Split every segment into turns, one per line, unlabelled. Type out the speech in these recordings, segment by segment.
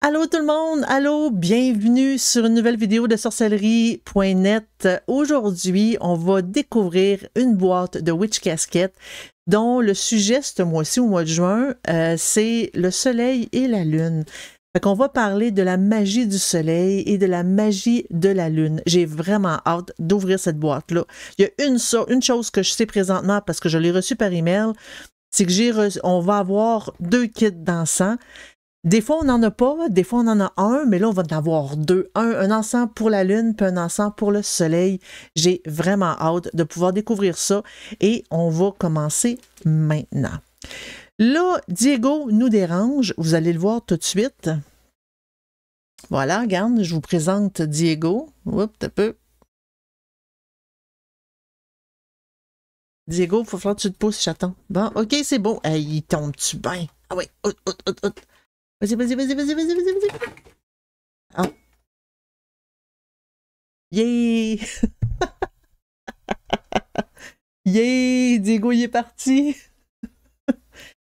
Allô tout le monde, allô, bienvenue sur une nouvelle vidéo de sorcellerie.net. Aujourd'hui, on va découvrir une boîte de Witch Casket dont le sujet ce mois-ci, au mois de juin, c'est le soleil et la lune. Fait qu'on va parler de la magie du soleil et de la magie de la lune. J'ai vraiment hâte d'ouvrir cette boîte-là. Il y a une chose que je sais présentement parce que je l'ai reçue par email, c'est que on va avoir 2 kits d'encens. Des fois, on n'en a pas, des fois, on en a un, mais là, on va en avoir 2. Un encens pour la lune, puis un encens pour le soleil. J'ai vraiment hâte de pouvoir découvrir ça et on va commencer maintenant. Là, Diego nous dérange. Vous allez le voir tout de suite. Voilà, regarde, je vous présente Diego. Oups, un peu. Diego, il faut falloir que tu te pousses, chaton. Bon, OK, c'est bon. Hey, il tombe-tu bien? Ah oui, Vas-y. Ah. Yeah! Yeah! Diego, il est parti!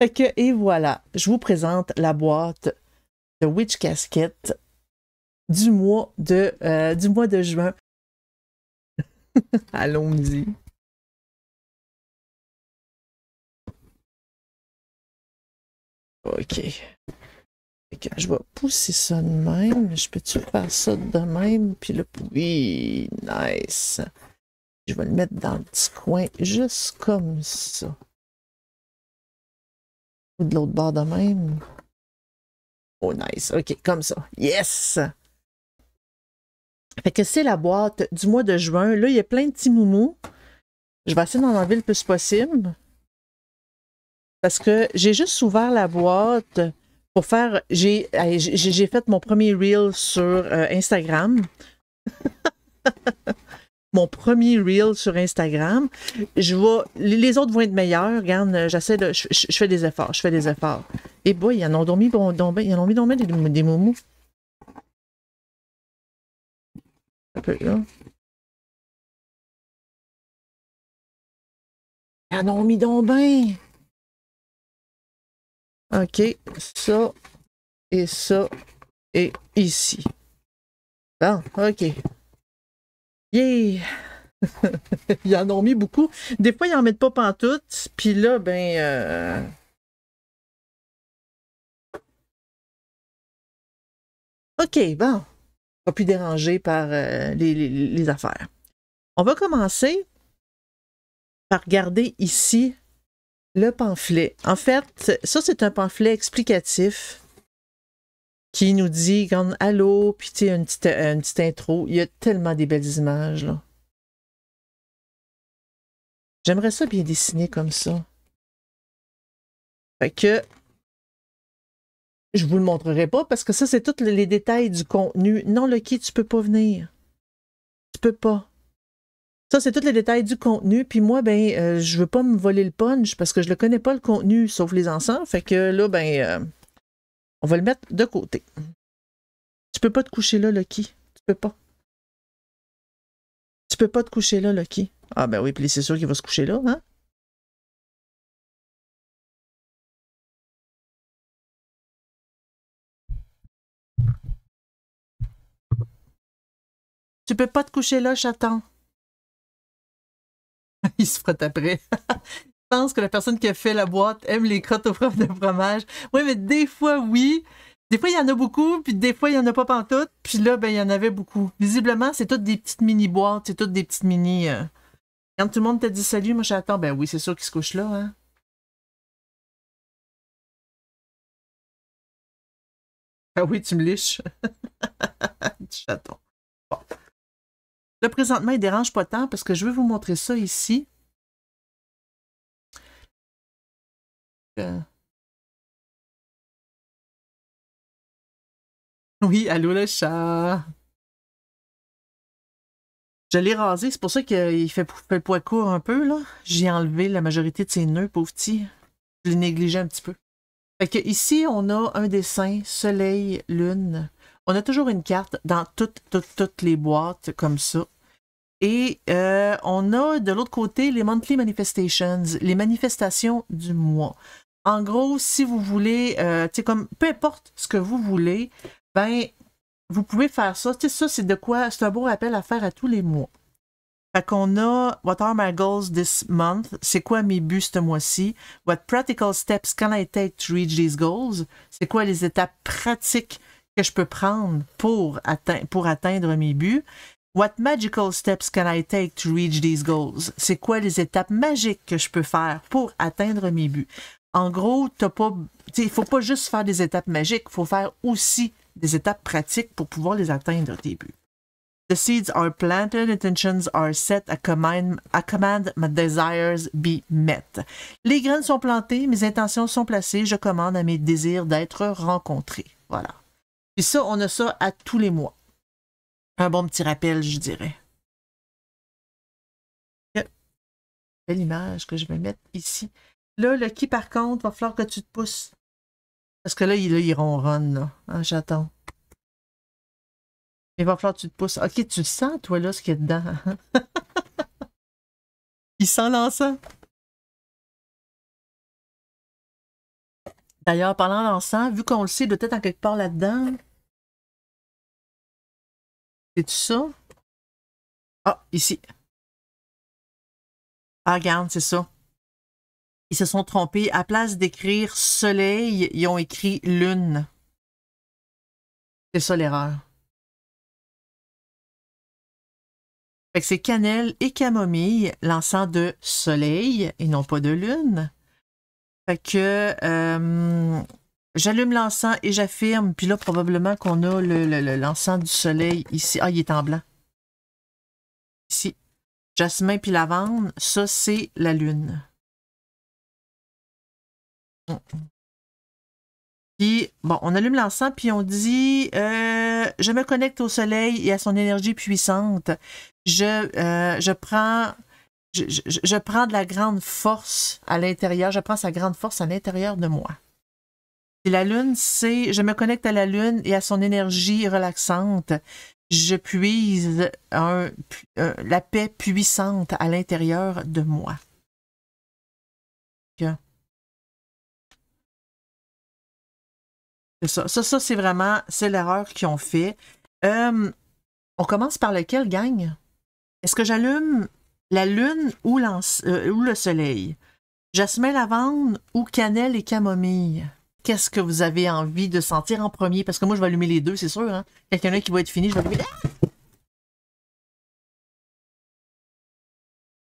Fait que, et voilà, je vous présente la boîte de Witch Casket du mois de juin. Allons-y. OK. Fait que je vais pousser ça de même. Je peux-tu faire ça de même? Puis là, oui, nice. Je vais le mettre dans le petit coin, juste comme ça. Ou de l'autre bord de même. Oh, nice. OK, comme ça. Yes! Fait que c'est la boîte du mois de juin. Là, il y a plein de petits moumous. Je vais essayer d'en enlever le plus possible. Parce que j'ai juste ouvert la boîte pour faire... J'ai fait mon premier reel sur Instagram. Mon premier reel sur Instagram. Les autres vont être meilleurs. Regarde, j'essaie de... Je fais des efforts. Et boy, ils en ont dormi des moumous. Un peu là. Ils en ont mis donc ben. OK, ça et ici. Bon, OK. Yeah! Ils en ont mis beaucoup. Des fois, ils en mettent pas pantoute. Puis là, ben... OK, bon. Pas plus dérangé par les affaires. On va commencer par regarder ici le pamphlet. En fait, ça, c'est un pamphlet explicatif qui nous dit comme allô, puis tu sais, une petite intro. Il y a tellement des belles images, là. J'aimerais ça bien dessiner comme ça. Fait que je vous le montrerai pas parce que ça, c'est tous les détails du contenu. Non, Lucky, tu peux pas venir. Tu peux pas. Ça, c'est tous les détails du contenu. Puis moi, ben, je veux pas me voler le punch parce que je le connais pas, le contenu, sauf les encens. Fait que là, ben, on va le mettre de côté. Tu peux pas te coucher là, Lucky. Tu peux pas. Tu peux pas te coucher là, Lucky. Ah ben oui, puis c'est sûr qu'il va se coucher là, hein? Tu peux pas te coucher là, chaton. Il se frotte après. Je pense que la personne qui a fait la boîte aime les crottes aux fromage de fromage. Oui, mais des fois, oui. Des fois, il y en a beaucoup, puis des fois, il n'y en a pas pantoute. Puis là, ben, il y en avait beaucoup. Visiblement, c'est toutes des petites mini-boîtes, c'est toutes des petites mini... Quand tout le monde te dit salut, moi, j'attends. Ben oui, c'est sûr qu'il se couche là, hein. Ah oui, tu me liches. Chaton. Bon. Là, présentement, il ne dérange pas tant parce que je veux vous montrer ça ici. Oui, allô le chat. Je l'ai rasé, c'est pour ça qu'il fait le poids court un peu, là. J'ai enlevé la majorité de ses nœuds, pauvre petit. Je l'ai négligé un petit peu. Fait que ici, on a un dessin, soleil, lune. On a toujours une carte dans toutes les boîtes, comme ça. Et on a de l'autre côté les Monthly Manifestations, les manifestations du mois. En gros, si vous voulez, tu sais, comme peu importe ce que vous voulez, ben, vous pouvez faire ça. Tu sais, ça, c'est de quoi? C'est un beau rappel à faire à tous les mois. Fait qu'on a What are my goals this month? C'est quoi mes buts ce mois-ci? What practical steps can I take to reach these goals? C'est quoi les étapes pratiques que je peux prendre pour atteindre mes buts? What magical steps can I take to reach these goals? C'est quoi les étapes magiques que je peux faire pour atteindre mes buts? En gros, il ne faut pas juste faire des étapes magiques, il faut faire aussi des étapes pratiques pour pouvoir les atteindre, tes buts. The seeds are planted, intentions are set, I command my desires be met. Les graines sont plantées, mes intentions sont placées, je commande à mes désirs d'être rencontrés. Voilà. Puis ça, on a ça à tous les mois. Un bon petit rappel, je dirais. Belle image que je vais mettre ici. Là, le qui, par contre, va falloir que tu te pousses. Parce que là, il ronronne, là. Hein, j'attends. Il va falloir que tu te pousses. OK, tu le sens, toi, là, ce qu'il y a dedans. Il sent l'encens. D'ailleurs, parlant d'encens, vu qu'on le sait, il doit être en quelque part là-dedans. C'est-tu ça? Ah, ici. Ah, regarde, c'est ça. Ils se sont trompés. À place d'écrire soleil, ils ont écrit lune. C'est ça l'erreur. Fait que c'est cannelle et camomille, l'encens de soleil et non pas de lune. Fait que j'allume l'encens et j'affirme. Puis là, probablement qu'on a l'encens du soleil ici. Ah, il est en blanc. Ici. Jasmin puis lavande, ça, c'est la lune. Puis, bon, on allume l'encens, puis on dit je me connecte au soleil et à son énergie puissante. Je prends de la grande force à l'intérieur. Je prends sa grande force à l'intérieur de moi. Et la lune, c'est je me connecte à la lune et à son énergie relaxante. Je puise la paix puissante à l'intérieur de moi. Okay. C'est ça. Ça, c'est vraiment, c'est l'erreur qu'ils ont fait. On commence par lequel, gang? Est-ce que j'allume la lune ou le soleil? Jasmin, lavande ou cannelle et camomille? Qu'est-ce que vous avez envie de sentir en premier? Parce que moi, je vais allumer les deux, c'est sûr. Hein? Quelqu'un qui va être fini, je vais allumer.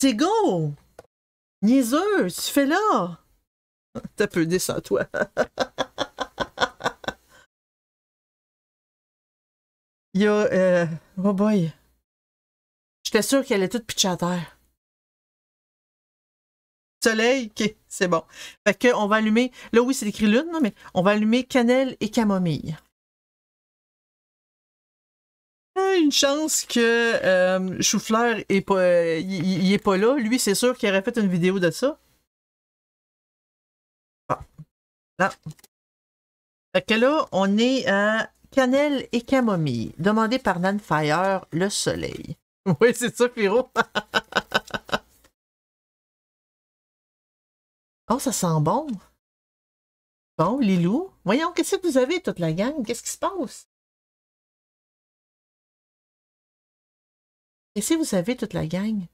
C'est go! Niaiseux, tu fais là! T'as peu descends toi. Il y a. Oh boy. J'étais sûre qu'elle est toute pitchée à terre. Soleil, ok, c'est bon. Fait que on va allumer. Là, oui, c'est écrit lune, mais on va allumer cannelle et camomille. Une chance que Chou-Fleur est pas, il est pas là. Lui, c'est sûr qu'il aurait fait une vidéo de ça. Ah. Là. Fait que là, on est à cannelle et camomille, demandé par Nanfire, le soleil. Oui, c'est ça, Pierrot. Oh, ça sent bon. Bon, Lilou. Voyons, qu'est-ce que vous avez, toute la gang? Qu'est-ce qui se passe? Qu'est-ce que vous avez, toute la gang?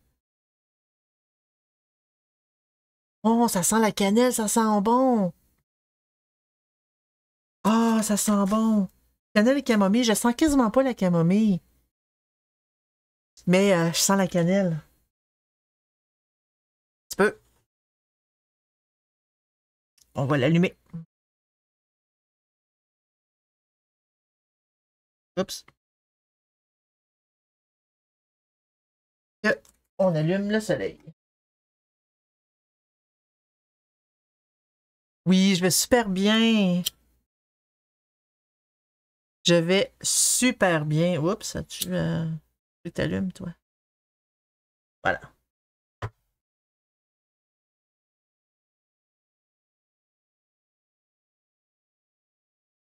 Oh, ça sent la cannelle, ça sent bon. Ah, ça sent bon. Cannelle et camomille, je sens quasiment pas la camomille. Mais je sens la cannelle. Un petit peu. On va l'allumer. Oups. On allume le soleil. Oui, je vais super bien. Je vais super bien. Oups, as-tu t'allumes, toi? Voilà.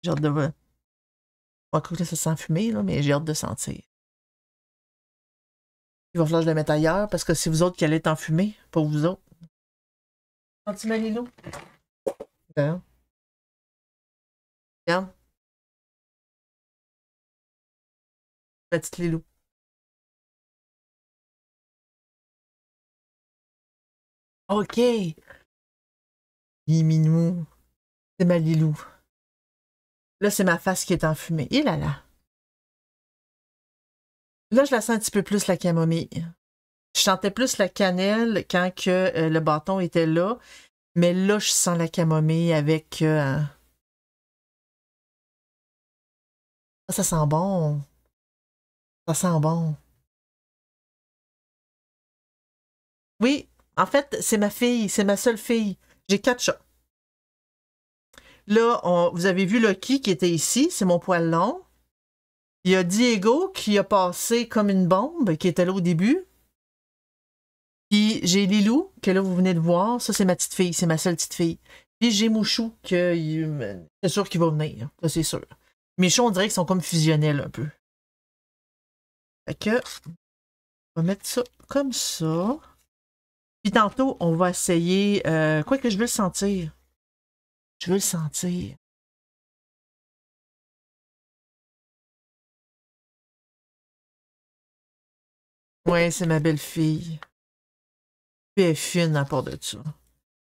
J'ai hâte de voir. On va croire que ça sent fumé, là, mais j'ai hâte de sentir. Il va falloir que je le mette ailleurs parce que c'est vous autres qui allez être en fumée, pas vous autres. Senti mal, Lilo? Regarde. Regarde. la petite Lilou. OK. Minou. C'est ma Lilou. Là, c'est ma face qui est enfumée. Et là là. Là, je la sens un petit peu plus, la camomille. Je sentais plus la cannelle quand que, le bâton était là. Mais là, je sens la camomille avec... ça sent bon. Ça sent bon. Oui, en fait, c'est ma fille. C'est ma seule fille. J'ai 4 chats. Là, vous avez vu Lucky qui était ici. C'est mon poil long. Il y a Diego qui a passé comme une bombe, qui était là au début. Puis j'ai Lilou, que là, vous venez de voir. Ça, c'est ma petite fille. C'est ma seule petite fille. Puis j'ai Mouchou, que c'est sûr qu'il va venir. Ça, c'est sûr. Mes chats, on dirait qu'ils sont comme fusionnels un peu. Fait que, on va mettre ça comme ça. Puis tantôt, on va essayer... quoi que je veux le sentir. Je veux le sentir. Ouais, c'est ma belle-fille. Puis elle est fine à part de ça.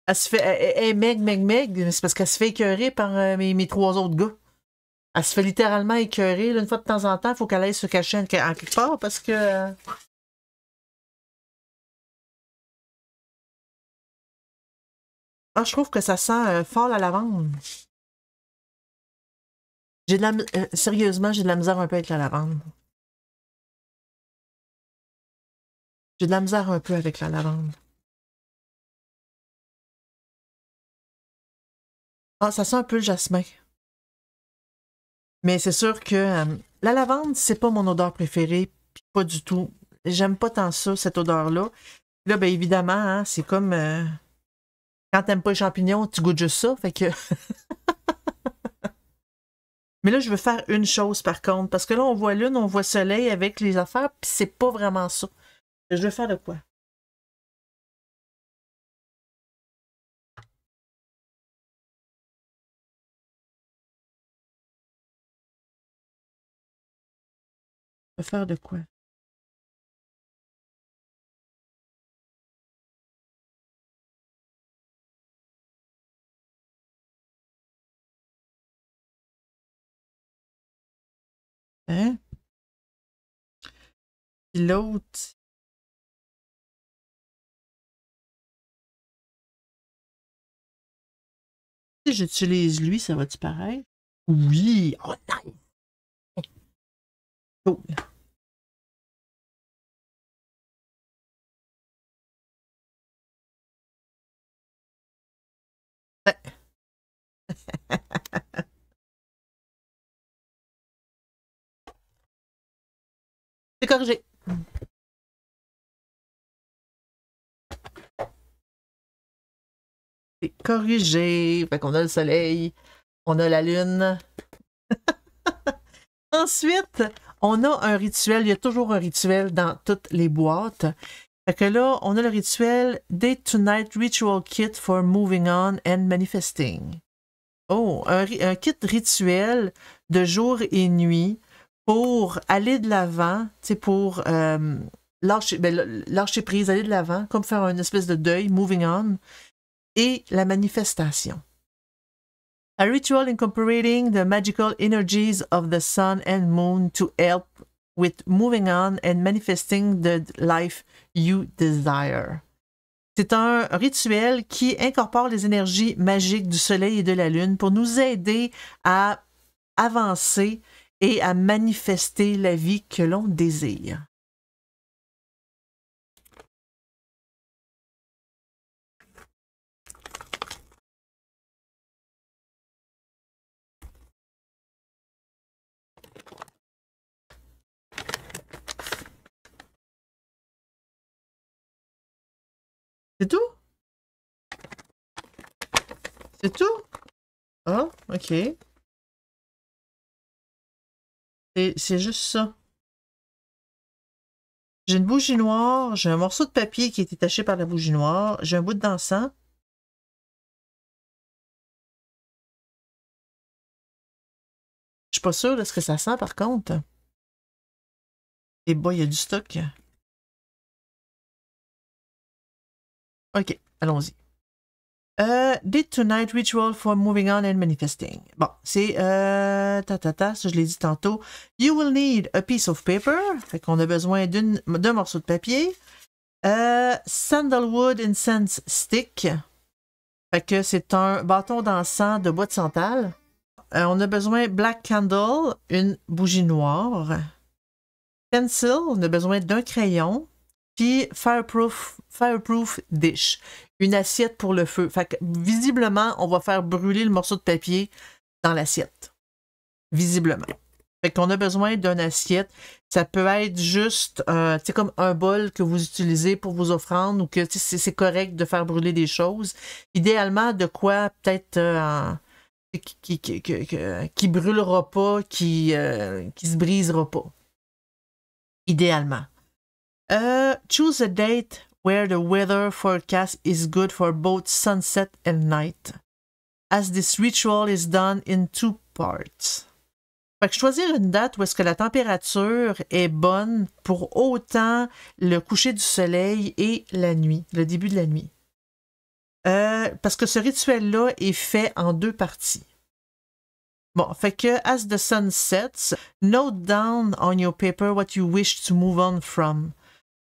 Elle se fait... Elle est meg, mais c'est parce qu'elle se fait écœurer par mes 3 autres gars. Elle se fait littéralement écœurer. Là, une fois de temps en temps, il faut qu'elle aille se cacher en quelque part parce que... Ah, je trouve que ça sent fort la lavande. J'ai de la... sérieusement, j'ai de la misère un peu avec la lavande. J'ai de la misère un peu avec la lavande. Ah, ça sent un peu le jasmin. Mais c'est sûr que la lavande, c'est pas mon odeur préférée. Puis pas du tout. J'aime pas tant ça, cette odeur-là. Là, ben évidemment, hein, c'est comme quand t'aimes pas les champignons, tu goûtes juste ça. Fait que. Mais là, je veux faire une chose par contre. Parce que là, on voit lune, on voit soleil avec les affaires, puis c'est pas vraiment ça. Je veux faire de quoi? Je veux faire de quoi? Hein? Puis l'autre. Si j'utilise lui, ça va-tu paraître? Oui! Oh, nice! Cool. C'est corrigé. C'est corrigé. Fait qu'on a le soleil, on a la lune. Ensuite, on a un rituel. Il y a toujours un rituel dans toutes les boîtes. Fait que là, on a le rituel Day to Night Ritual Kit for Moving On and Manifesting. Oh, un kit rituel de jour et nuit pour aller de l'avant, tu sais, pour lâcher prise, aller de l'avant, comme faire une espèce de deuil, moving on, et la manifestation. A ritual incorporating the magical energies of the sun and moon to help with moving on and manifesting the life you desire. C'est un rituel qui incorpore les énergies magiques du soleil et de la lune pour nous aider à avancer et à manifester la vie que l'on désire. C'est tout? C'est tout? Ah, ok. C'est juste ça. J'ai une bougie noire, j'ai un morceau de papier qui est détaché par la bougie noire, j'ai un bout d'encens. Je suis pas sûre de ce que ça sent par contre. Et bah, il y a du stock. OK, allons-y. Did tonight ritual for moving on and manifesting. Bon, c'est ça je l'ai dit tantôt. You will need a piece of paper. Fait qu'on a besoin d'un morceau de papier. Sandalwood incense stick. Fait que c'est un bâton d'encens de bois de santal. On a besoin black candle, une bougie noire. Pencil, on a besoin d'un crayon. Puis fireproof dish, une assiette pour le feu. Fait que visiblement, on va faire brûler le morceau de papier dans l'assiette. Visiblement. Fait qu'on a besoin d'une assiette. Ça peut être juste, comme un bol que vous utilisez pour vos offrandes ou que c'est correct de faire brûler des choses. Idéalement, de quoi peut-être qui brûlera pas, qui se brisera pas. Idéalement. Choose a date where the weather forecast is good for both sunset and night, as this ritual is done in 2 parts. Fait que choisir une date où est-ce que la température est bonne pour autant le coucher du soleil et la nuit, le début de la nuit. Parce que ce rituel-là est fait en 2 parties. Bon, fait que as the sun sets, note down on your paper what you wish to move on from.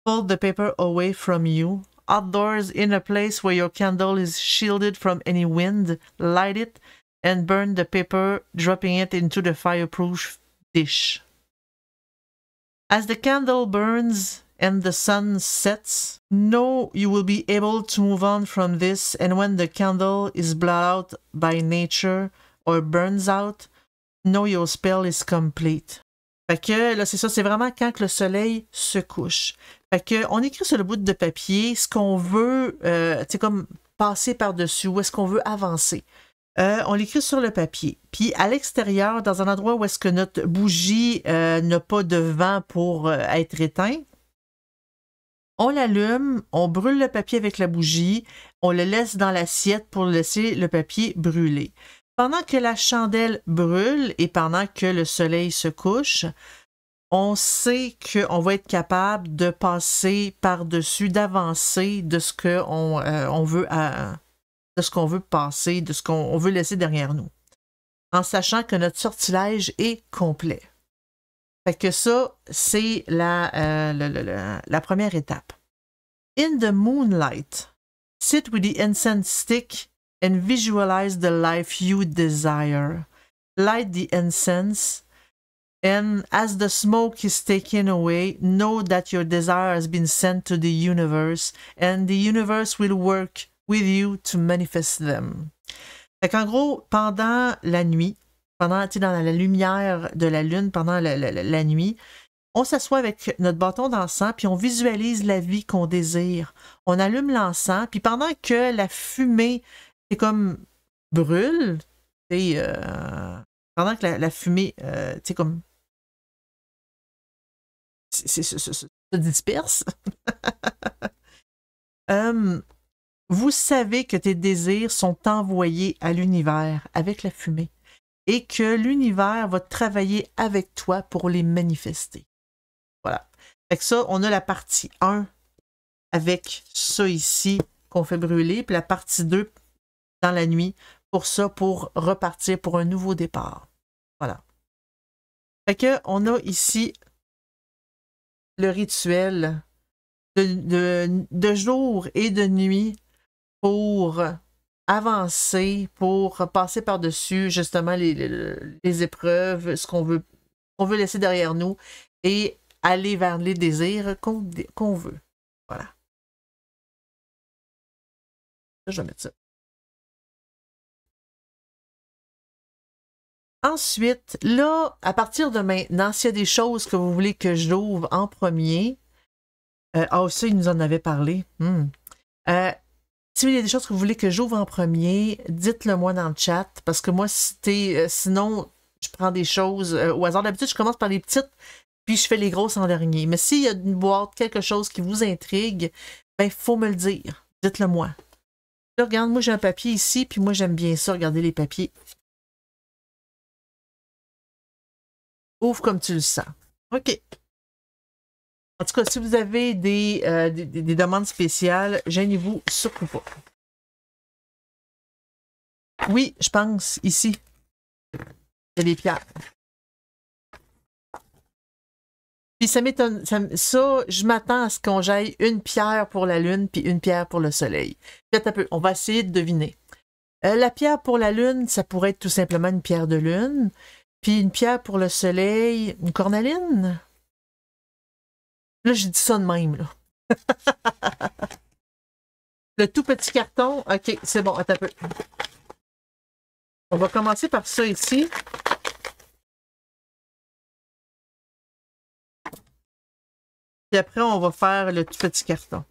Fold the paper away from you. Outdoors, in a place where your candle is shielded from any wind, light it and burn the paper, dropping it into the fireproof dish. As the candle burns and the sun sets, know you will be able to move on from this, and when the candle is blot out by nature or burns out, know your spell is complete. Fait que là, c'est ça, c'est vraiment quand que le soleil se couche. Fait que on écrit sur le bout de papier ce qu'on veut, comme passer par-dessus, où est-ce qu'on veut avancer. On l'écrit sur le papier. Puis à l'extérieur, dans un endroit où est-ce que notre bougie n'a pas de vent pour être éteint, on l'allume, on brûle le papier avec la bougie, on le laisse dans l'assiette pour laisser le papier brûler. Pendant que la chandelle brûle et pendant que le soleil se couche, on sait qu'on va être capable de passer par-dessus, d'avancer de ce qu'on veut, de ce qu'on veut passer, de ce qu'on veut laisser derrière nous, en sachant que notre sortilège est complet. Fait que ça, c'est la première étape. In the moonlight, sit with the incense stick and visualize the life you desire. Light the incense, and as the smoke is taken away, know that your desire has been sent to the universe, and the universe will work with you to manifest them. Fait qu'en gros, pendant la nuit, dans la lumière de la lune, pendant la nuit, on s'assoit avec notre bâton d'encens, puis on visualise la vie qu'on désire. On allume l'encens, puis pendant que la fumée c'est comme brûle, pendant que la fumée, comme se disperse, vous savez que tes désirs sont envoyés à l'univers avec la fumée et que l'univers va travailler avec toi pour les manifester. Voilà. Fait que ça, on a la partie 1 avec ça ici qu'on fait brûler, puis la partie 2 dans la nuit pour ça, pour repartir pour un nouveau départ. Voilà. Fait que on a ici le rituel de jour et de nuit pour avancer, pour passer par-dessus justement les épreuves, ce qu'on veut laisser derrière nous et aller vers les désirs qu'on veut. Voilà. Je vais mettre ça. Ensuite, là, à partir de maintenant, s'il y a des choses que vous voulez que j'ouvre en premier, ça, il nous en avait parlé. S'il y a des choses que vous voulez que j'ouvre en premier, dites-le moi dans le chat, parce que moi, sinon, je prends des choses au hasard. D'habitude, je commence par les petites, puis je fais les grosses en dernier. Mais s'il y a une boîte, quelque chose qui vous intrigue, ben, il faut me le dire. Dites-le moi. Là, regarde, moi, j'ai un papier ici, puis moi, j'aime bien ça, regarder les papiers. Ouvre comme tu le sens. OK. En tout cas, si vous avez des demandes spéciales, gênez-vous surtout pas. Oui, je pense, ici, il y a des pierres. Puis ça m'étonne, ça, je m'attends à ce qu'on j'aille une pierre pour la Lune puis une pierre pour le Soleil. Peut-être un peu, on va essayer de deviner. La pierre pour la Lune, ça pourrait être tout simplement une pierre de Lune. Puis une pierre pour le Soleil, une cornaline. Là, j'ai dit ça de même, là. Le tout petit carton, ok, c'est bon, attends un peu. On va commencer par ça ici. Puis après, on va faire le tout petit carton.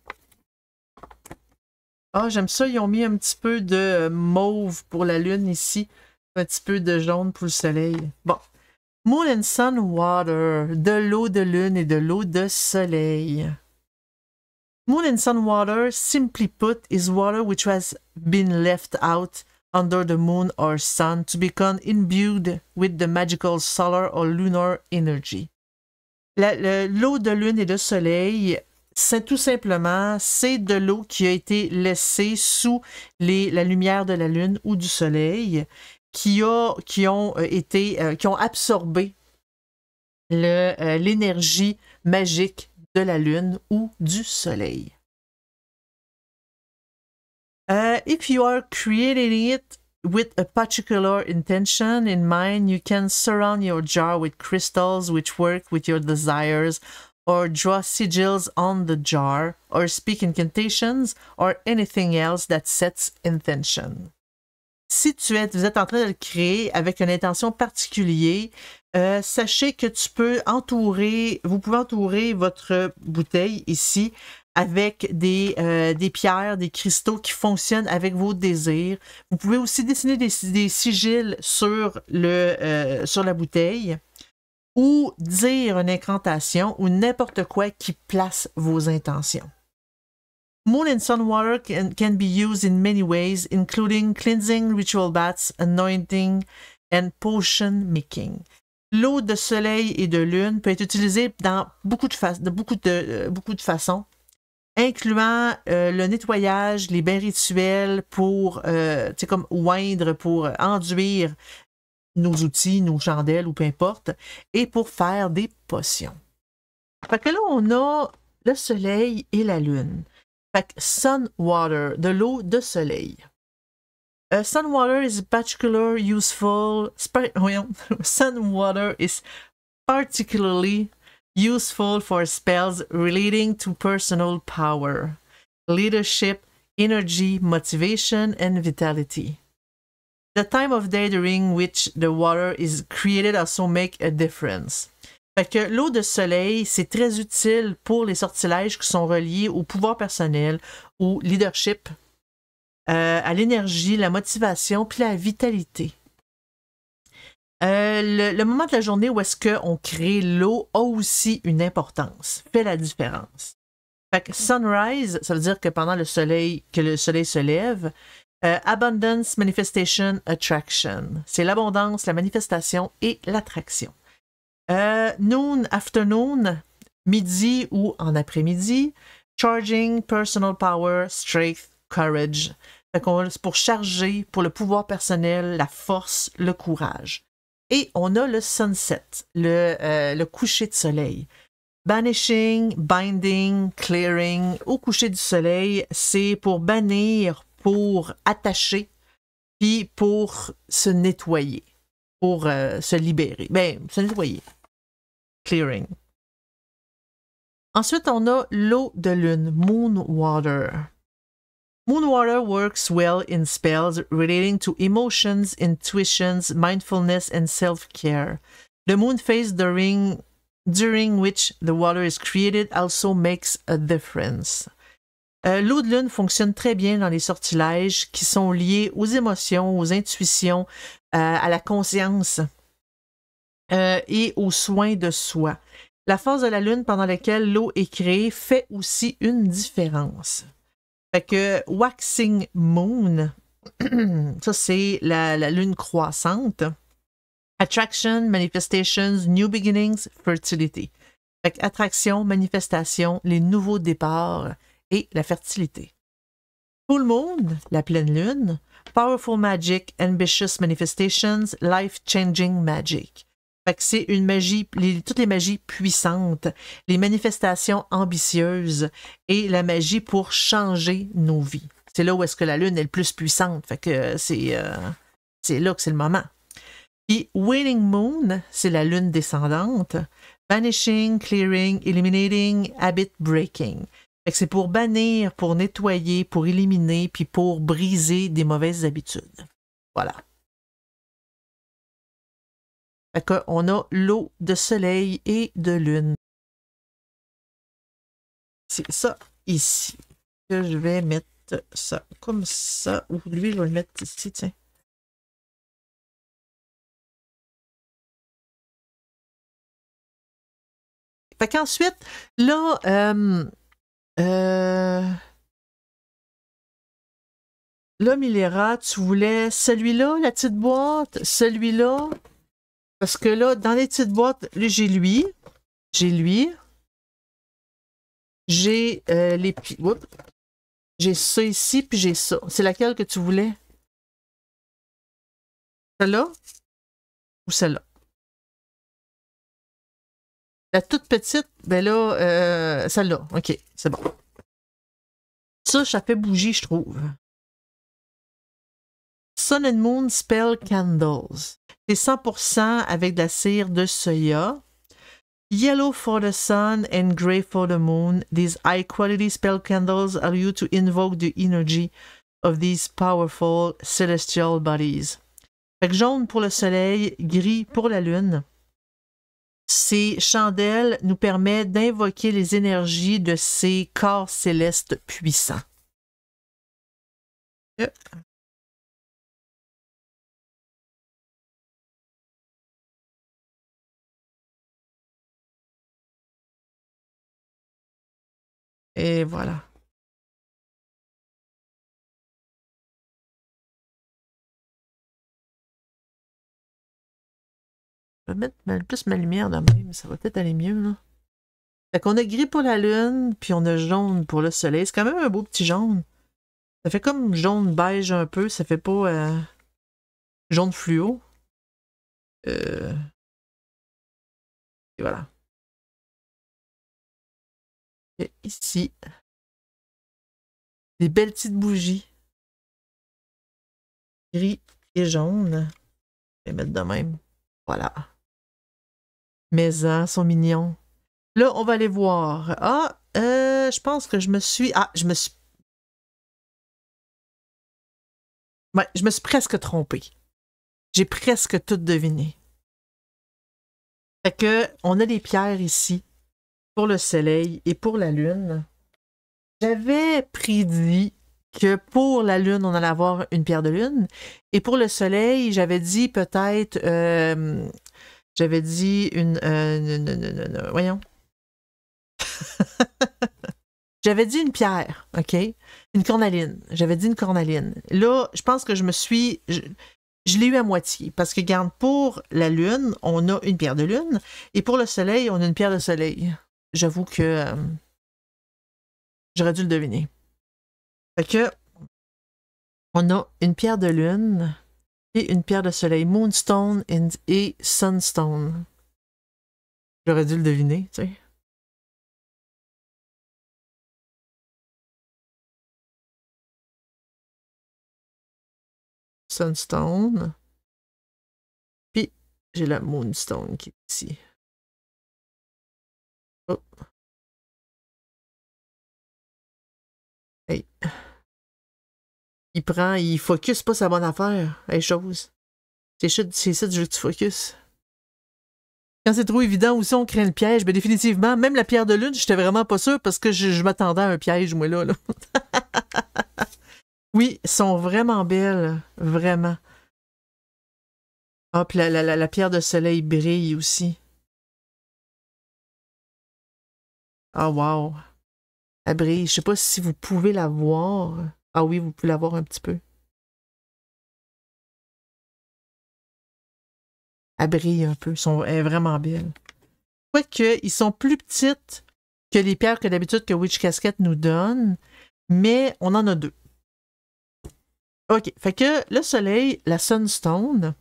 Ah, j'aime ça. Ils ont mis un petit peu de mauve pour la Lune ici. Un petit peu de jaune pour le Soleil. Bon. Moon and Sun Water. De l'eau de Lune et de l'eau de Soleil. Moon and Sun Water, simply put, is water which has been left out under the moon or sun to become imbued with the magical solar or lunar energy. L'eau de Lune et de Soleil, c'est tout simplement, c'est de l'eau qui a été laissée sous la lumière de la Lune ou du Soleil, qui ont absorbé l'énergie magique de la Lune ou du Soleil. If you are creating it with a particular intention in mind, you can surround your jar with crystals which work with your desires, or draw sigils on the jar, or speak incantations, or anything else that sets intention. Si vous êtes en train de le créer avec une intention particulière, sachez que vous pouvez entourer votre bouteille ici avec des pierres, des cristaux qui fonctionnent avec vos désirs. Vous pouvez aussi dessiner des sigils sur la bouteille ou dire une incantation ou n'importe quoi qui place vos intentions. Moon and sun water can be used in many ways, including cleansing, ritual baths, anointing, and potion making. L'eau de soleil et de lune peut être utilisée dans beaucoup de façons, incluant le nettoyage, les bains rituels pour, comme oindre, pour enduire nos outils, nos chandelles ou peu importe, et pour faire des potions. Fait que là, on a le soleil et la lune. Fait que sun water, de l'eau de soleil. Sun water is particularly useful. Sun water is particularly useful for spells relating to personal power, leadership, energy, motivation, and vitality. The time of day during which the water is created also make a difference. Fait que l'eau de soleil, c'est très utile pour les sortilèges qui sont reliés au pouvoir personnel, au leadership, à l'énergie, la motivation, puis la vitalité. Le moment de la journée où est-ce qu'on crée l'eau a aussi une importance, fait la différence. Fait que sunrise, ça veut dire que pendant le soleil se lève, abundance, manifestation, attraction. C'est l'abondance, la manifestation et l'attraction. Noon, afternoon, midi ou en après-midi, charging, personal power, strength, courage. C'est pour charger, pour le pouvoir personnel, la force, le courage. Et on a le sunset, le coucher de soleil. Banishing, binding, clearing. Au coucher du soleil, c'est pour bannir, pour attacher, puis pour se nettoyer, pour se libérer. Ben, se nettoyer. Clearing. Ensuite, on a l'eau de lune, moon water. Moon water works well in spells relating to emotions, intuitions, mindfulness, and self-care. The moon phase during which the water is created also makes a difference. L'eau de lune fonctionne très bien dans les sortilèges qui sont liés aux émotions, aux intuitions, à la conscience et aux soins de soi. La phase de la lune pendant laquelle l'eau est créée fait aussi une différence. Fait que waxing moon, ça c'est la lune croissante. Attraction, manifestations, new beginnings, fertility. Fait que attraction, manifestation, les nouveaux départs et la fertilité. Full Moon, la pleine lune, Powerful Magic, Ambitious Manifestations, Life-Changing Magic. Fait que c'est une magie, toutes les magies puissantes, les manifestations ambitieuses et la magie pour changer nos vies. C'est là où est-ce que la lune est le plus puissante. Fait que c'est là que c'est le moment. Puis Waning Moon, c'est la lune descendante. Banishing, Clearing, Eliminating, Habit Breaking. Fait que c'est pour bannir, pour nettoyer, pour éliminer, puis pour briser des mauvaises habitudes. Voilà. Fait qu'on a l'eau de soleil et de lune. C'est ça ici. Que je vais mettre ça comme ça. Ou lui, je vais le mettre ici, tiens. Fait qu'ensuite, là, là, Milera, tu voulais celui-là, la petite boîte, celui-là. Parce que là, dans les petites boîtes, là, j'ai lui, j'ai les... Oups. J'ai ça ici, puis j'ai ça. C'est laquelle que tu voulais? Celle-là? Ou celle-là? La toute petite, ben là, celle-là. OK, c'est bon. Ça fait bougie, je trouve. Sun and Moon Spell Candles. C'est 100% avec de la cire de soya. Yellow for the sun and gray for the moon. These high-quality spell candles allow you to invoke the energy of these powerful celestial bodies. Fait que jaune pour le soleil, gris pour la lune. Ces chandelles nous permettent d'invoquer les énergies de ces corps célestes puissants. Et voilà. Je vais mettre plus ma lumière de même, ça va peut-être aller mieux, là. Fait qu'on a gris pour la lune, puis on a jaune pour le soleil. C'est quand même un beau petit jaune. Ça fait comme jaune beige un peu, ça fait pas jaune fluo. Et voilà. Et ici, des belles petites bougies. Gris et jaune. Je vais mettre de même. Voilà. Mes ans sont mignons. Là, on va aller voir. Ah, je pense que je me suis... Ah, Ouais, je me suis presque trompée. J'ai presque tout deviné. Fait que, on a des pierres ici, pour le soleil et pour la lune. J'avais prédit que pour la lune, on allait avoir une pierre de lune. Et pour le soleil, j'avais dit peut-être... j'avais dit voyons. J'avais dit une pierre, OK? Une cornaline. J'avais dit une cornaline. Là, je pense que je me suis... Je l'ai eu à moitié. Parce que, regarde, pour la lune, on a une pierre de lune. Et pour le soleil, on a une pierre de soleil. J'avoue que j'aurais dû le deviner. Fait que, on a une pierre de lune et une pierre de soleil. Moonstone et Sunstone. J'aurais dû le deviner, tu sais. Sunstone. Puis, j'ai la Moonstone qui est ici. Oh. Hey. Il focus pas sa bonne affaire. Hey, chose. C'est ça que je veux que tu focus. Quand c'est trop évident aussi, on craint le piège. Mais définitivement, même la pierre de lune, j'étais vraiment pas sûre parce que je m'attendais à un piège, moi, là. Oui, elles sont vraiment belles. Vraiment. Ah, puis la pierre de soleil brille aussi. Ah, wow. Elle brille. Je sais pas si vous pouvez la voir. Ah oui, vous pouvez la voir un petit peu. Elle brille un peu. Elle est vraiment belle. Quoique, ils sont plus petites que les pierres que d'habitude que Witch Casket nous donne, mais on en a deux. OK, fait que le soleil, la Sunstone.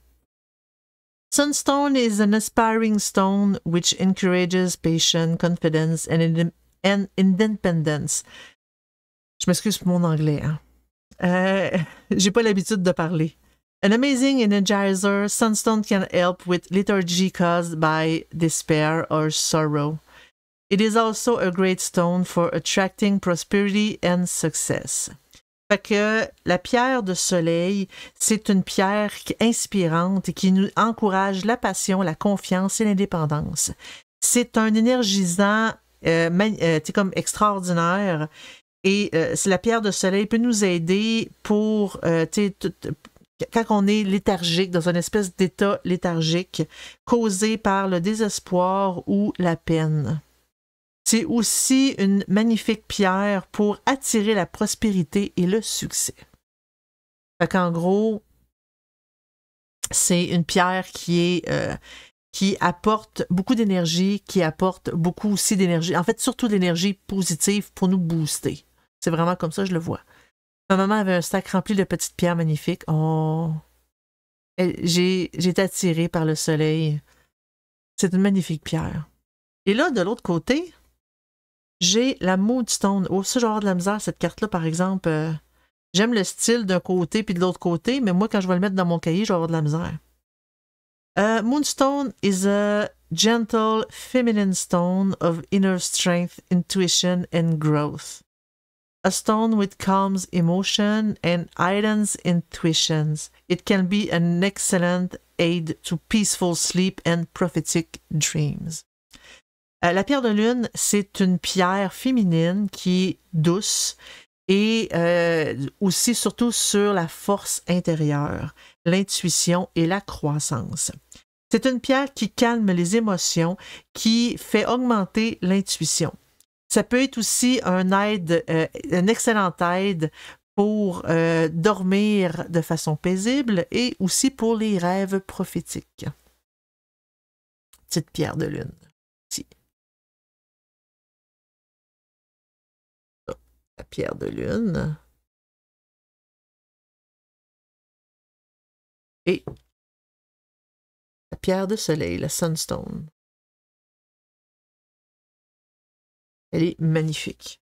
Sunstone is an aspiring stone which encourages patience, confidence and independence. Je m'excuse pour mon anglais, hein. J'ai pas l'habitude de parler. An amazing energizer, Sunstone can help with lethargy caused by despair or sorrow. It is also a great stone for attracting prosperity and success. Fait que la pierre de soleil, c'est une pierre inspirante et qui nous encourage la passion, la confiance et l'indépendance. C'est un énergisant comme extraordinaire. Et la pierre de soleil peut nous aider pour, quand on est léthargique, dans une espèce d'état léthargique, causé par le désespoir ou la peine. C'est aussi une magnifique pierre pour attirer la prospérité et le succès. Fait qu'en gros, c'est une pierre qui apporte beaucoup d'énergie, qui apporte beaucoup aussi d'énergie, en fait surtout d'énergie positive pour nous booster. C'est vraiment comme ça que je le vois. Ma maman avait un sac rempli de petites pierres magnifiques. Oh! J'ai été attirée par le soleil. C'est une magnifique pierre. Et là, de l'autre côté, j'ai la Moonstone. Oh, ça, je vais avoir de la misère, cette carte-là, par exemple. J'aime le style d'un côté puis de l'autre côté, mais moi, quand je vais le mettre dans mon cahier, je vais avoir de la misère. Moonstone is a gentle, feminine stone of inner strength, intuition, and growth. A stone which calms emotion and heightens intuitions. It can be an excellent aid to peaceful sleep and prophetic dreams. La pierre de lune, c'est une pierre féminine qui est douce et aussi surtout sur la force intérieure, l'intuition et la croissance. C'est une pierre qui calme les émotions, qui fait augmenter l'intuition. Ça peut être aussi une excellente aide pour dormir de façon paisible et aussi pour les rêves prophétiques. Petite pierre de lune. Ici. La pierre de lune. Et la pierre de soleil, la Sunstone. Elle est magnifique.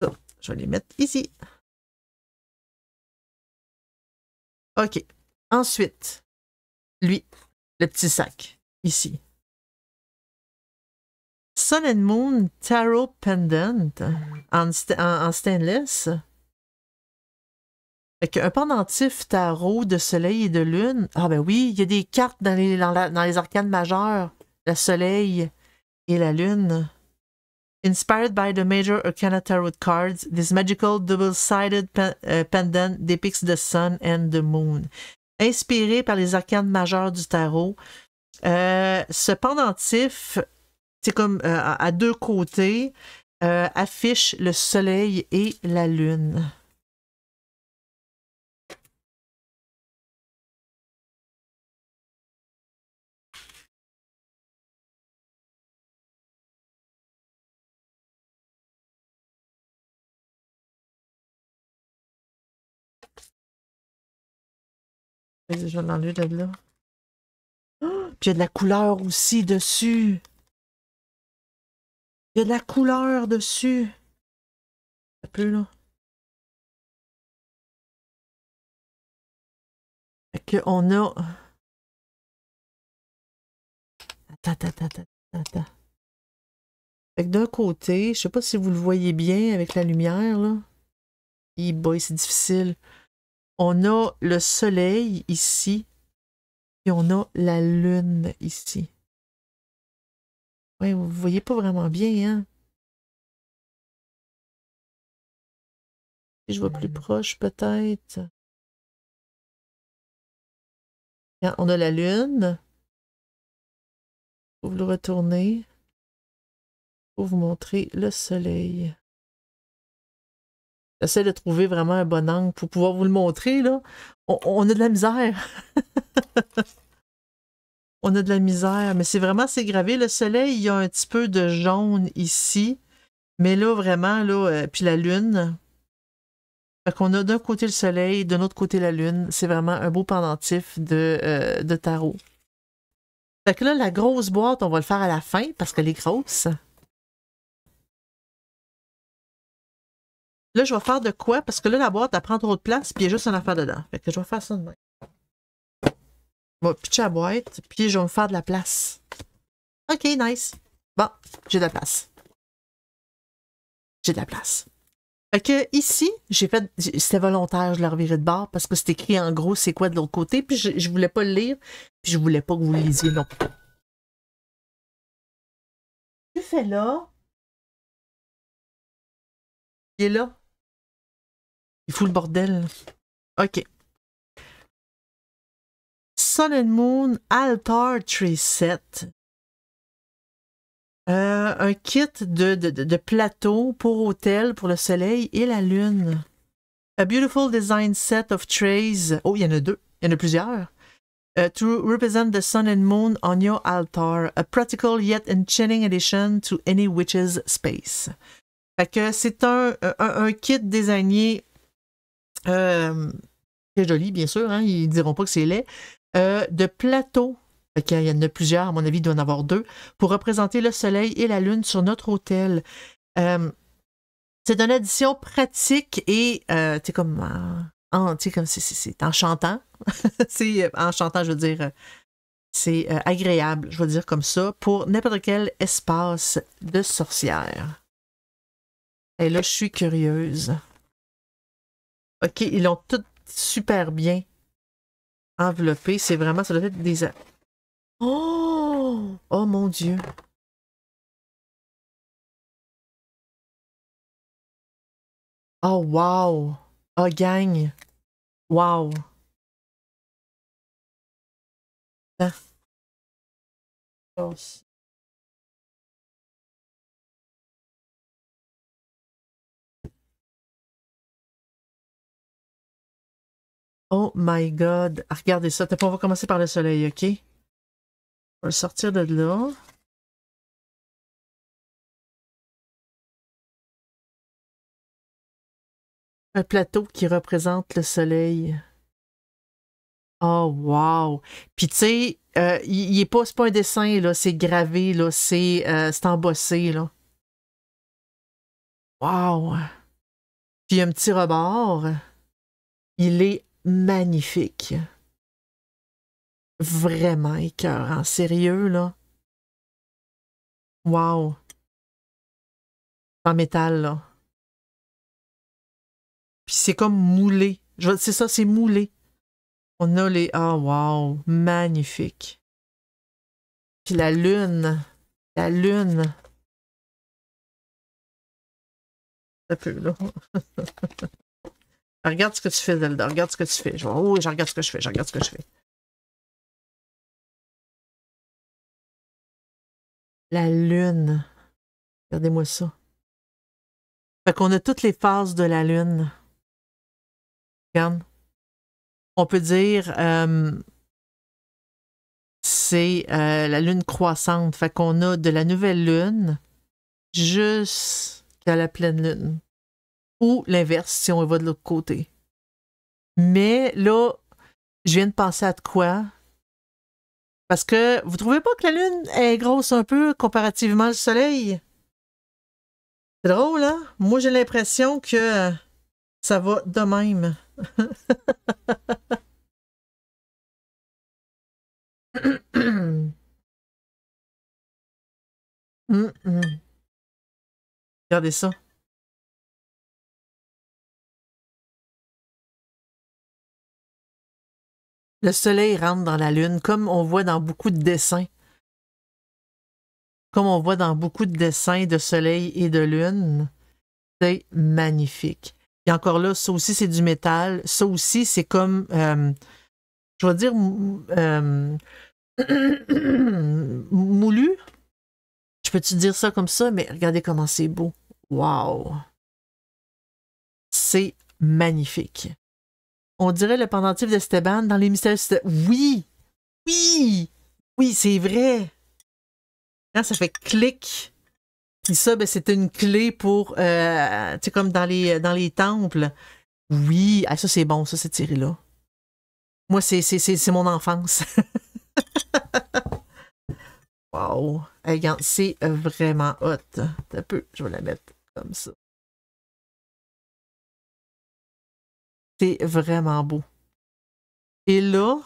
Ça, je vais les mettre ici. OK. Ensuite, lui, le petit sac, ici. Sun and Moon Tarot Pendant en stainless. Avec un pendentif tarot de soleil et de lune. Ah ben oui, il y a des cartes dans les arcanes majeures. Le soleil et la lune. Inspired by the major arcana tarot cards, this magical double-sided pendant depicts the sun and the moon. Inspiré par les arcanes majeures du tarot, ce pendentif, c'est comme à deux côtés, affiche le soleil et la lune. Je vais l'enlever de là. Oh, puis il y a de la couleur aussi dessus. Il y a de la couleur dessus. Un peu, là. Fait qu'on a... Attends. Fait que d'un côté, je sais pas si vous le voyez bien avec la lumière, là. Boy, c'est difficile. On a le soleil ici, et on a la lune ici. Ouais, vous voyez pas vraiment bien, hein? Si je vais plus proche, peut-être. On a la lune. Pour vous le retourner. Pour vous montrer le soleil. J'essaie de trouver vraiment un bon angle pour pouvoir vous le montrer, là. On a de la misère. On a de la misère, mais c'est vraiment, c'est gravé. Le soleil, il y a un petit peu de jaune ici. Mais là, vraiment, là, puis la lune. Fait qu'on a d'un côté le soleil, de l'autre côté la lune. C'est vraiment un beau pendentif de tarot. Fait que là, la grosse boîte, on va le faire à la fin parce qu'elle est grosse. Là, je vais faire de quoi? Parce que là, la boîte, elle prend trop de place, puis il y a juste une affaire dedans. Fait que je vais faire ça de même. Je vais pitcher la boîte, puis je vais me faire de la place. OK, nice. Bon, j'ai de la place. J'ai de la place. Fait que ici, c'était volontaire, je l'ai reviré de bord parce que c'est écrit en gros c'est quoi de l'autre côté, puis je voulais pas le lire, puis je voulais pas que vous le lisiez non plus. Tu fais là? Il est là. Il fout le bordel. OK. Sun and Moon Altar Tree Set. Un kit de plateau pour hôtel, pour le soleil et la lune. A beautiful design set of trays. Oh, il y en a deux. Il y en a plusieurs. To represent the sun and moon on your altar. A practical yet enchanting addition to any witch's space. Fait que c'est un kit désigné très joli, bien sûr. Hein, ils diront pas que c'est laid. De plateau. Il y en a plusieurs, à mon avis, il doit en avoir deux, pour représenter le soleil et la lune sur notre hôtel. C'est une addition pratique et c'est enchantant. C'est enchantant, je veux dire, c'est agréable, je veux dire comme ça, pour n'importe quel espace de sorcière. Et là, je suis curieuse. OK, ils l'ont tout super bien enveloppé. C'est vraiment, ça doit être des... Oh! Oh mon Dieu! Oh wow! Oh gang! Wow! Ah. Oh my God! Ah, regardez ça. On va commencer par le soleil, OK? On va le sortir de là. Un plateau qui représente le soleil. Oh, wow! Puis, tu sais, il est pas, c'est pas un dessin, là, c'est gravé, là, c'est embossé, là. Wow! Puis, un petit rebord. Il est magnifique. Vraiment écœurant. Sérieux, là. Wow! En métal, là. Puis, c'est comme moulé. C'est ça, c'est moulé. On a les... Oh, wow! Magnifique. Puis, la lune. La lune. Un peu, là. Regarde ce que tu fais, Zelda. Regarde ce que tu fais. Oh, je regarde ce que je fais. Je regarde ce que je fais. La lune. Regardez-moi ça. Fait qu'on a toutes les phases de la lune. Regarde. On peut dire c'est la lune croissante. Fait qu'on a de la nouvelle lune jusqu'à la pleine lune. Ou l'inverse, si on va de l'autre côté. Mais là, je viens de penser à de quoi? Parce que vous trouvez pas que la lune est grosse un peu comparativement au soleil? C'est drôle, hein? Moi, j'ai l'impression que ça va de même. Regardez ça. Le soleil rentre dans la lune, comme on voit dans beaucoup de dessins. Comme on voit dans beaucoup de dessins de soleil et de lune. C'est magnifique. Et encore là, ça aussi, c'est du métal. Ça aussi, c'est comme, je vais dire, moulu. Je peux-tu dire ça comme ça? Mais regardez comment c'est beau. Wow! C'est magnifique. On dirait le pendentif d'Esteban dans les mystères. Oui! Oui! Oui, c'est vrai. Quand ça fait clic. Puis ça, ben, c'était une clé pour, tu sais, comme dans les temples. Oui, ah, ça, c'est bon, ça, cette série-là. Moi, c'est mon enfance. Wow. Hey, regarde, c'est vraiment hot. Un peu, je vais la mettre comme ça. C'est vraiment beau. Et là,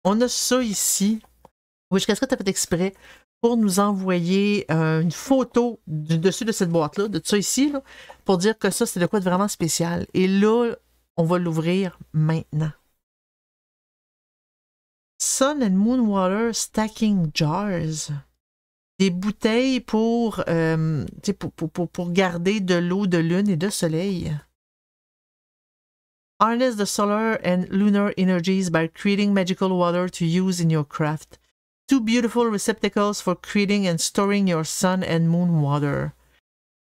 on a ça ici. Oui, qu'est-ce que tu as fait exprès pour nous envoyer une photo du dessus de cette boîte-là, de ça ici, là, pour dire que ça, c'est de quoi de vraiment spécial. Et là, on va l'ouvrir maintenant. Sun and Moon Water Stacking Jars. Des bouteilles pour garder de l'eau de lune et de soleil. Harness the solar and lunar energies by creating magical water to use in your craft. Two beautiful receptacles for creating and storing your sun and moon water.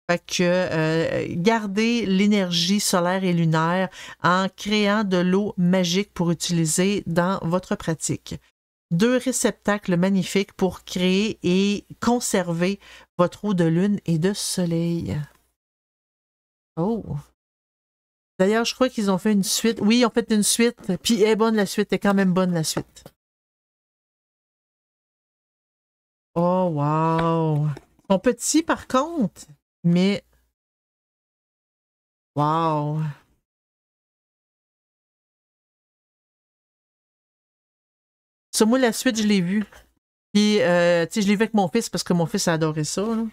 Fait que garder l'énergie solaire et lunaire en créant de l'eau magique pour utiliser dans votre pratique. 2 réceptacles magnifiques pour créer et conserver votre eau de lune et de soleil. Oh! D'ailleurs, je crois qu'ils ont fait une suite. Oui, ils ont fait une suite. Puis elle est bonne la suite. Elle est quand même bonne la suite. Oh, wow! Ils sont petits par contre, mais. Wow! Ça, moi, la suite, je l'ai vue. Puis, tu sais, je l'ai vu avec mon fils parce que mon fils a adoré ça. Là.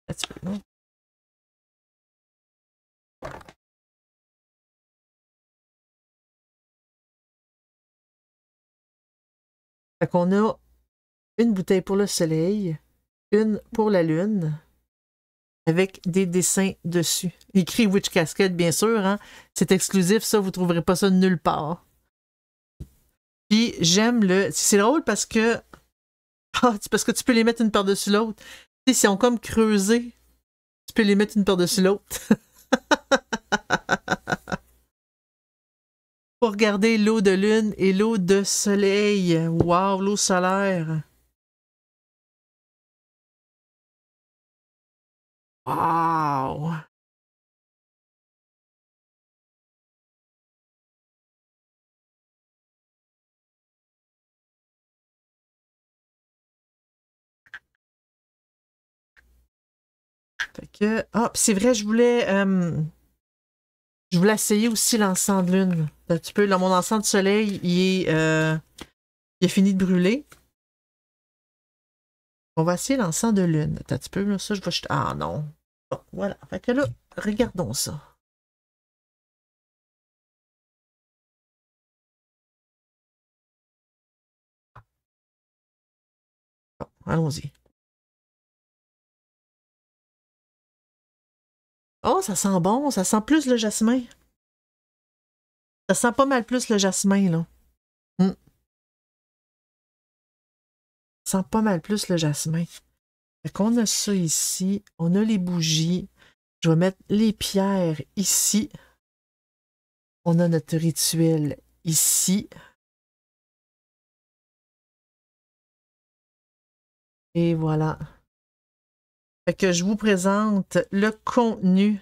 Un petit peu, là. Fait qu'on a une bouteille pour le soleil, une pour la lune, avec des dessins dessus. Écrit Witch Casket, bien sûr. Hein? C'est exclusif, ça, vous ne trouverez pas ça nulle part. Puis j'aime le. C'est drôle parce que. Ah, parce que tu peux les mettre une par-dessus l'autre. Tu sais, si on comme creusé, tu peux les mettre une par-dessus l'autre. Pour regarder l'eau de lune et l'eau de soleil. Wow, l'eau solaire. Wow! Fait que. Ah, c'est vrai, je voulais essayer aussi l'encens de lune. Un petit peu. Là, mon encens de soleil, il est fini de brûler. On va essayer l'encens de lune. Un petit peu, là, ça, je vais jeter. Ah non. Bon, voilà. Fait que là, regardons ça. Bon, allons-y. Oh, ça sent bon. Ça sent plus le jasmin. Ça sent pas mal plus le jasmin, là. Ça sent pas mal plus le jasmin. Fait qu'on a ça ici. On a les bougies. Je vais mettre les pierres ici. On a notre rituel ici. Et voilà. Fait que je vous présente le contenu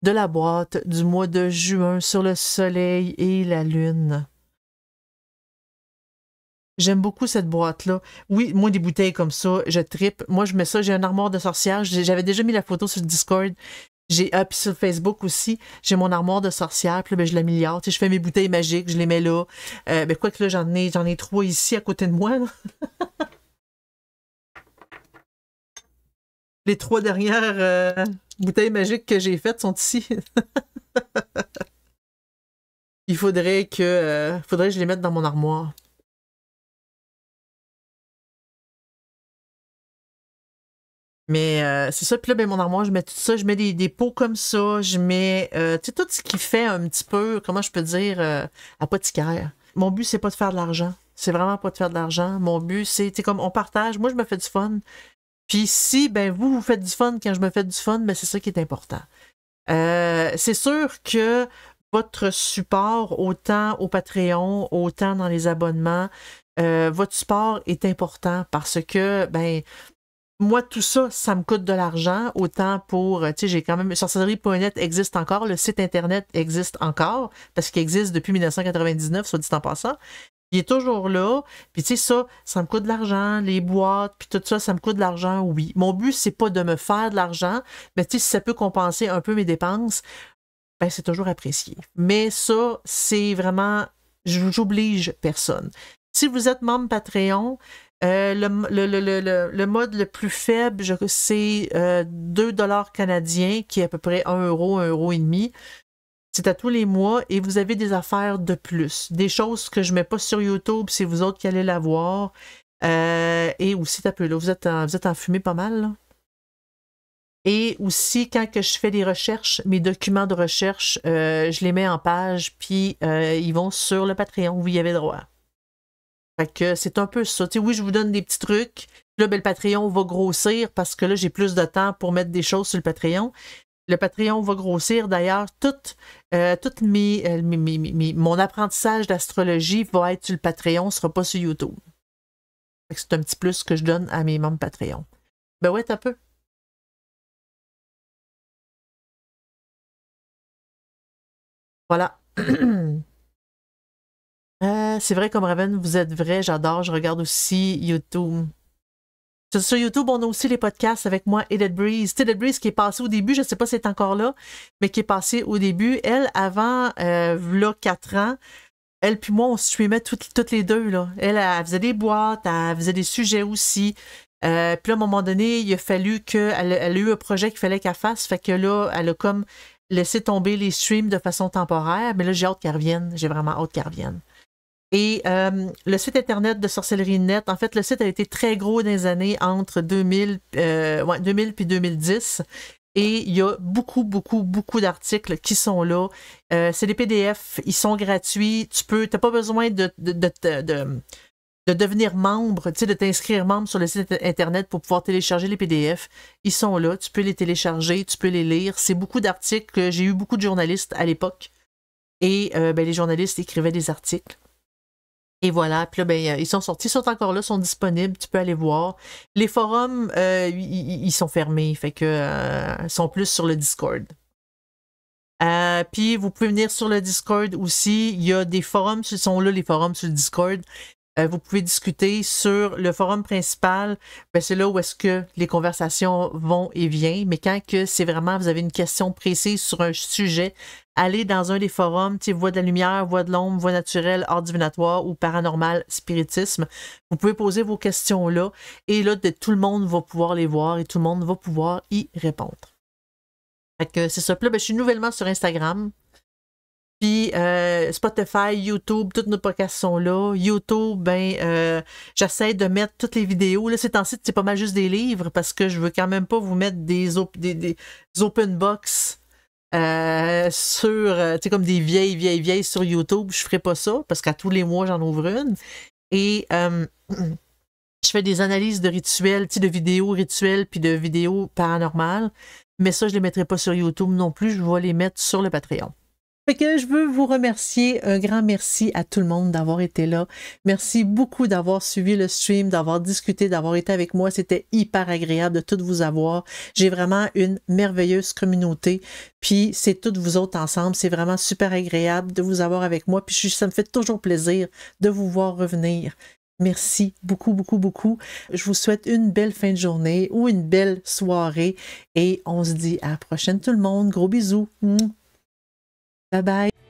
de la boîte du mois de juin sur le soleil et la lune. J'aime beaucoup cette boîte-là. Oui, moi, des bouteilles comme ça, je trippe. Moi, je mets ça, j'ai un armoire de sorcière. J'avais déjà mis la photo sur le Discord. Puis sur Facebook aussi, j'ai mon armoire de sorcière. Puis là, ben, je l'améliore. Je fais mes bouteilles magiques, je les mets là. Ben, quoi que là, j'en ai 3 ici à côté de moi. Là. Les 3 dernières bouteilles magiques que j'ai faites sont ici. Il faudrait que je les mette dans mon armoire. Mais c'est ça. Puis là, ben, mon armoire, je mets tout ça. Je mets des pots comme ça. Je mets tu sais, tout ce qui fait un petit peu, comment je peux dire, apothicaire. Mon but, c'est pas de faire de l'argent. C'est vraiment pas de faire de l'argent. Mon but, c'est comme on partage. Moi, je me fais du fun. Puis si, ben, vous faites du fun quand je me fais du fun, ben, c'est ça qui est important. C'est sûr que votre support, autant au Patreon, autant dans les abonnements, votre support est important parce que, ben, moi, tout ça, ça me coûte de l'argent, autant pour, tu sais, j'ai quand même, sorcellerie.net existe encore, le site Internet existe encore, parce qu'il existe depuis 1999, soit dit en passant. Il est toujours là, puis tu sais, ça me coûte de l'argent, les boîtes, puis tout ça, ça me coûte de l'argent, oui. Mon but, c'est pas de me faire de l'argent, mais tu sais, si ça peut compenser un peu mes dépenses, ben c'est toujours apprécié. Mais ça, c'est vraiment, j'oblige personne. Si vous êtes membre Patreon, le mode le plus faible, c'est 2 $ canadiens, qui est à peu près 1 €, 1,5 €. C'est à tous les mois et vous avez des affaires de plus. Des choses que je ne mets pas sur YouTube, c'est vous autres qui allez la voir. Et aussi, là, vous êtes en fumée pas mal, là. Et aussi, quand que je fais des recherches, mes documents de recherche, je les mets en page, puis ils vont sur le Patreon, vous y avez droit. Fait que c'est un peu ça. Tu sais, oui, je vous donne des petits trucs. Là, ben, le Patreon va grossir parce que là, j'ai plus de temps pour mettre des choses sur le Patreon. Le Patreon va grossir. D'ailleurs, tout mon apprentissage d'astrologie va être sur le Patreon, ne sera pas sur YouTube. C'est un petit plus que je donne à mes membres Patreon. Ben ouais, t'as peu. Voilà. C'est vrai, comme Raven, vous êtes vrai, j'adore, je regarde aussi YouTube. Sur YouTube, on a aussi les podcasts avec moi et Dead Breeze. Tu sais, Dead Breeze qui est passé au début, je ne sais pas si c'est encore là, mais qui est passé au début. Elle, avant, là, 4 ans, elle puis moi, on se streamait toutes les deux, là. Elle faisait des boîtes, elle faisait des sujets aussi. Puis là, à un moment donné, il a fallu qu'elle a eu un projet qu'il fallait qu'elle fasse. Fait que là, elle a comme laissé tomber les streams de façon temporaire. Mais là, j'ai hâte qu'elle revienne. J'ai vraiment hâte qu'elle revienne. Et le site Internet de Sorcellerie.net, en fait, le site a été très gros dans les années entre 2000 puis 2010. Et il y a beaucoup d'articles qui sont là. C'est des PDF, ils sont gratuits. Tu n'as pas besoin de devenir membre, tu sais, de t'inscrire membre sur le site Internet pour pouvoir télécharger les PDF. Ils sont là, tu peux les télécharger, tu peux les lire. C'est beaucoup d'articles. J'ai eu beaucoup de journalistes à l'époque. Et ben, les journalistes écrivaient des articles. Et voilà, puis là, ben, ils sont sortis, ils sont encore là, sont disponibles, tu peux aller voir. Les forums, ils sont fermés, fait que ils sont plus sur le Discord. Puis vous pouvez venir sur le Discord aussi, il y a des forums, ce sont là les forums sur le Discord. Vous pouvez discuter sur le forum principal, ben c'est là où est-ce que les conversations vont et viennent, mais quand que c'est vraiment, vous avez une question précise sur un sujet, allez dans un des forums, voix de la lumière, voix de l'ombre, voix naturelle, art divinatoire ou paranormal, spiritisme. Vous pouvez poser vos questions là, et là, tout le monde va pouvoir les voir et tout le monde va pouvoir y répondre. Fait que c'est ça. Puis là, ben, je suis nouvellement sur Instagram. Puis Spotify, YouTube, toutes nos podcasts sont là. YouTube, ben j'essaie de mettre toutes les vidéos. Là, ces temps-ci, c'est pas mal juste des livres parce que je veux quand même pas vous mettre des open box sur, tu sais, comme des vieilles sur YouTube. Je ferai pas ça parce qu'à tous les mois, j'en ouvre une. Et je fais des analyses de rituels, tu sais, de vidéos rituels puis de vidéos paranormales. Mais ça, je les mettrai pas sur YouTube non plus. Je vais les mettre sur le Patreon. Fait que je veux vous remercier, un grand merci à tout le monde d'avoir été là. Merci beaucoup d'avoir suivi le stream, d'avoir discuté, d'avoir été avec moi. C'était hyper agréable de toutes vous avoir. J'ai vraiment une merveilleuse communauté. Puis c'est toutes vous autres ensemble. C'est vraiment super agréable de vous avoir avec moi. Puis ça me fait toujours plaisir de vous voir revenir. Merci beaucoup. Je vous souhaite une belle fin de journée ou une belle soirée. Et on se dit à la prochaine tout le monde. Gros bisous. Bye bye.